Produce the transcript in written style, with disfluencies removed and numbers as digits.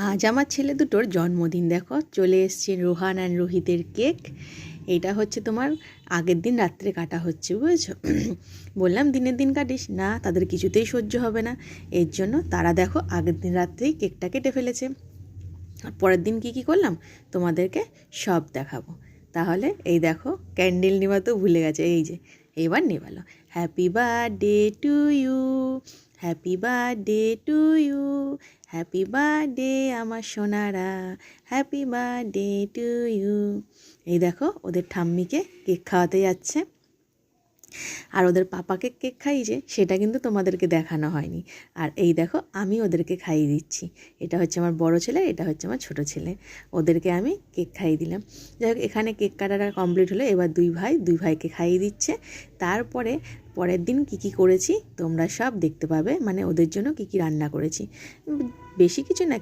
আজ আমার ছেলে দুটোর জন্মদিন। দেখো চলে এসছে রোহান অ্যান্ড রোহিতের কেক। এটা হচ্ছে তোমার আগের দিন রাত্রে কাটা হচ্ছে, বুঝেছো? বললাম দিনের দিন কাটিস না, তাদের কিছুতেই সহ্য হবে না। এর জন্য তারা দেখো আগের দিন রাত্রেই কেকটা কেটে ফেলেছে। আর পরের দিন কী করলাম তোমাদেরকে সব দেখাবো। তাহলে এই দেখো ক্যান্ডেল নেওয়া তো ভুলে গেছে, এই যে এবার নেভালো। Happy birthday to you, happy birthday to you, happy birthday আমার সোনারা, হ্যাপি বার্থডে টু ইউ। এই দেখো ওদের ঠাম্মিকে কেক খাওয়াতে যাচ্ছে। আর ওদের পাপাকে কেক খাইয়েছে, সেটা কিন্তু তোমাদেরকে দেখানো হয়নি। আর এই দেখো আমি ওদেরকে খাইয়ে দিচ্ছি। এটা হচ্ছে আমার বড় ছেলে, এটা হচ্ছে আমার ছোট ছেলে। ওদেরকে আমি কেক খাইয়ে দিলাম। যাই হোক, এখানে কেক কাটাটা কমপ্লিট হলো। এবার দুই ভাইকে খাইয়ে দিচ্ছে। তারপরে পরের দিন কী করেছি তোমরা সব দেখতে পাবে, মানে ওদের জন্য কী রান্না করেছি। বেশি কিছু না।